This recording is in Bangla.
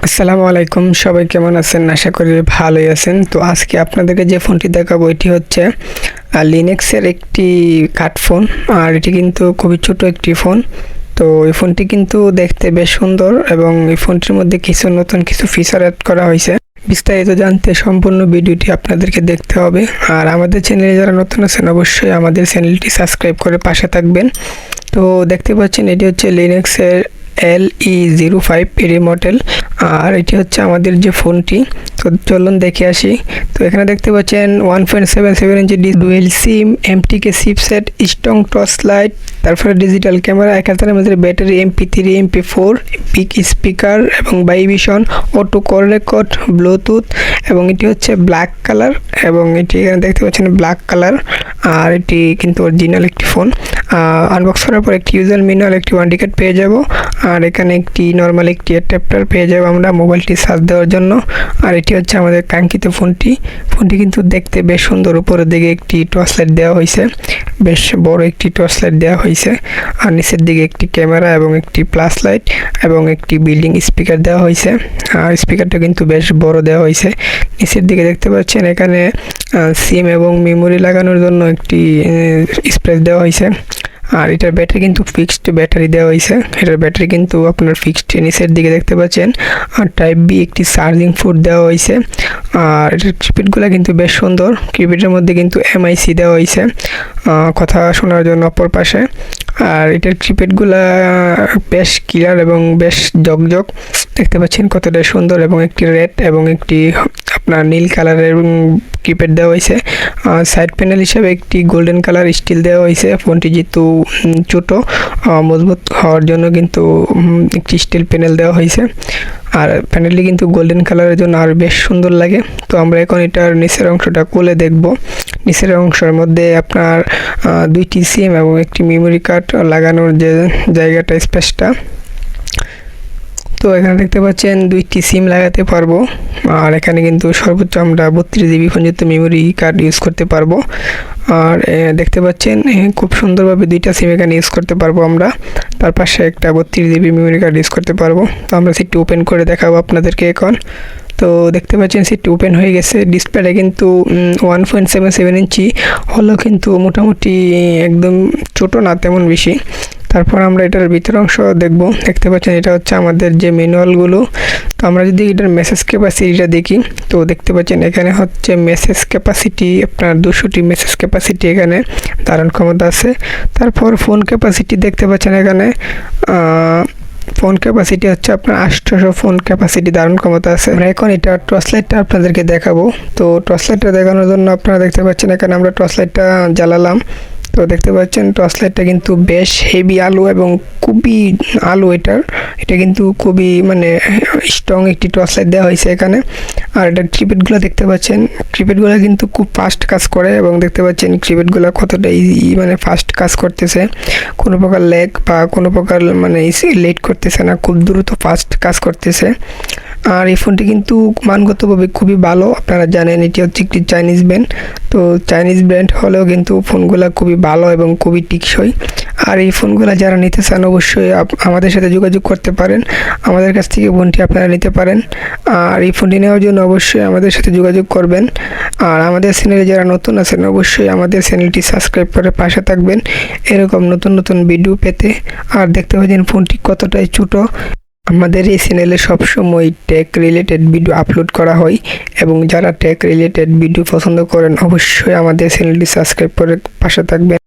আসসালামু আলাইকুম, সবাই কেমন আছেন? আশা করি ভালোই আছেন। তো আজকে আপনাদেরকে যে ফোনটি দেখাবো এটি হচ্ছে লিনেক্সের একটি কাট ফোন। আর এটি কিন্তু খুবই ছোট একটি ফোন। তো এই ফোনটি কিন্তু দেখতে বেশ সুন্দর এবং এই ফোনটির মধ্যে নতুন কিছু ফিচার অ্যাড করা হয়েছে। বিস্তারিত জানতে সম্পূর্ণ ভিডিওটি আপনাদেরকে দেখতে হবে। আর আমাদের চ্যানেলে যারা নতুন আছেন অবশ্যই আমাদের চ্যানেলটি সাবস্ক্রাইব করে পাশে থাকবেন। তো দেখতে পাচ্ছেন এটি হচ্ছে লিনেক্সের LE05 এর মডেল। আর এটি হচ্ছে আমাদের যে ফোনটি। তো চলুন দেখে আসি। তো এখানে দেখতে পাচ্ছেন 1.77 inch dual SIM, MTK chipset, strong torch light, তারপরে digital camera, 1000 mAh battery, MP3 MP4, big speaker এবং vibration, auto call record, Bluetooth এবং এটি হচ্ছে ব্ল্যাক কালার এবং এটি এখানে দেখতে পাচ্ছেন ব্ল্যাক কালার। আর এটি কিন্তু অরিজিনাল একটি ফোন। আনবক্স করার পর একটি ইউজার ম্যানুয়াল, একটি ওয়ারেন্টি কার্ড পেয়ে যাব। আর এখানে একটি নর্মাল একটি অ্যাডাপ্টার পেয়ে যাব আমরা মোবাইলটি চার্জ দেওয়ার জন্য। আর এটি হচ্ছে আমাদের কাঙ্ক্ষিত ফোনটি কিন্তু দেখতে বেশ সুন্দর। উপরের দিকে একটি টর্চ লাইট দেওয়া হয়েছে, বেশ বড় একটি টর্চ লাইট দেওয়া হয়েছে। আর নিচের দিকে একটি ক্যামেরা এবং একটি প্লাস লাইট এবং একটি বিল্ডিং স্পিকার দেওয়া হয়েছে। আর স্পিকারটা কিন্তু বেশ বড় দেওয়া হয়েছে। নিচের দিকে দেখতে পাচ্ছেন এখানে সিম এবং মেমোরি লাগানোর জন্য একটি স্পেস দেওয়া হয়েছে। আর এটার ব্যাটারি কিন্তু ফিক্সড ব্যাটারি দেওয়া হয়েছে। এটার ব্যাটারি কিন্তু আপনার ফিক্সড। নিচের দিকে দেখতে পাচ্ছেন আর টাইপ বি একটি চার্জিং পোর্ট দেওয়া হয়েছে। আর এটার কিপ্যাডগুলো কিন্তু বেশ সুন্দর। কিপ্যাডের মধ্যে কিন্তু MIC দেওয়া হয়েছে কথা শোনার জন্য অপর পাশে। আর এটার কিপ্যাডগুলো বেশ ক্লিয়ার এবং বেশ জকজক। দেখতে পাচ্ছেন কতটা সুন্দর এবং একটি রেড এবং একটি আপনার নীল কালারের কিপ্যাড দেওয়া হয়েছে। সাইড প্যানেল হিসেবে একটি গোল্ডেন কালার স্টিল দেওয়া হয়েছে। ফোনটি যেহেতু ছোটো মজবুত হওয়ার জন্য কিন্তু একটি স্টিল প্যানেল দেওয়া হয়েছে। আর প্যানেলটি কিন্তু গোল্ডেন কালারের জন্য আর বেশ সুন্দর লাগে। তো আমরা এখন এটার নিচের অংশটা খুলে দেখব। নিচের অংশের মধ্যে আপনার দুইটি সিম এবং একটি মেমোরি কার্ড লাগানোর যে জায়গাটা, স্পেসটা। তো এখানে দেখতে পাচ্ছেন দুইটি সিম লাগাতে পারবো। আর এখানে কিন্তু সর্বোচ্চ আমরা 32 GB পর্যন্ত মেমোরি কার্ড ইউজ করতে পারবো। আর দেখতে পাচ্ছেন খুব সুন্দরভাবে দুইটা সিম এখানে ইউজ করতে পারবো আমরা। তার পাশে একটা 32 GB মেমোরি কার্ড ইউজ করতে পারবো। তো আমরা সেটি ওপেন করে দেখাবো আপনাদেরকে এখন। তো দেখতে পাচ্ছেন সেটি ওপেন হয়ে গেছে। ডিসপ্লেটা কিন্তু 1.77 ইঞ্চি হলো, কিন্তু মোটামুটি একদম ছোট না তেমন বেশি। তারপর আমরা এটার ভিতর অংশ দেখব। দেখতে পাচ্ছেন এটা হচ্ছে আমাদের যে ম্যানুয়ালগুলো। তো আমরা যদি এটার মেসেজ ক্যাপাসিটিটা দেখি, তো দেখতে পাচ্ছেন এখানে হচ্ছে মেসেজ ক্যাপাসিটি আপনার 200টি মেসেজ ক্যাপাসিটি এখানে ধারণ ক্ষমতা আছে। তারপর ফোন ক্যাপাসিটি দেখতে পাচ্ছেন এখানে ফোন ক্যাপাসিটি হচ্ছে আপনার 800 ফোন ক্যাপাসিটি ধারণ ক্ষমতা আছে। আমরা এখন এটা টর্চ লাইটটা আপনাদেরকে দেখাবো। তো টর্চ লাইটটা দেখানোর জন্য আপনারা দেখতে পাচ্ছেন এখানে আমরা টর্চ লাইটটা জ্বালালাম। তো দেখতে পাচ্ছেন টর্চ লাইটটা কিন্তু বেশ হেভি আলো এবং খুবই আলো এটা কিন্তু খুবই মানে স্ট্রং একটি টর্চ লাইট দেওয়া হয়েছে এখানে। আর এটার কিপ্যাডগুলো দেখতে পাচ্ছেন, কিপ্যাডগুলো কিন্তু খুব ফাস্ট কাজ করে এবং দেখতে পাচ্ছেন কিপ্যাডগুলো কতটা ইজি মানে ফাস্ট কাজ করতেছে। কোনো প্রকার ল্যাগ বা কোনো প্রকার মানে লেট করতেছে না, খুব দ্রুত ফাস্ট কাজ করতেছে। আর এই ফোনটি কিন্তু মানগতভাবে খুবই ভালো। আপনারা জানেন এটি হচ্ছে একটি চাইনিজ ব্র্যান্ড। তো চাইনিজ ব্র্যান্ড হলেও কিন্তু ফোনগুলো খুবই ভালো এবং খুবই টিকসই। আর এই ফোনগুলো যারা নিতে চান অবশ্যই আমাদের সাথে যোগাযোগ করতে পারেন। আমাদের কাছ থেকে ফোনটি আপনারা নিতে পারেন। আর এই ফোনটি নেওয়ার জন্য অবশ্যই আমাদের সাথে যোগাযোগ করবেন। আর আমাদের চ্যানেলে যারা নতুন আছেন অবশ্যই আমাদের চ্যানেলটি সাবস্ক্রাইব করে পাশে থাকবেন এরকম নতুন নতুন ভিডিও পেতে। আর দেখতে পাচ্ছেন ফোনটি কতটাই ছোটো। আমাদের এই চ্যানেলে সবসময় টেক রিলেটেড ভিডিও আপলোড করা হয় এবং যারা টেক রিলেটেড ভিডিও পছন্দ করেন অবশ্যই আমাদের চ্যানেলটি সাবস্ক্রাইব করে পাশে থাকবেন।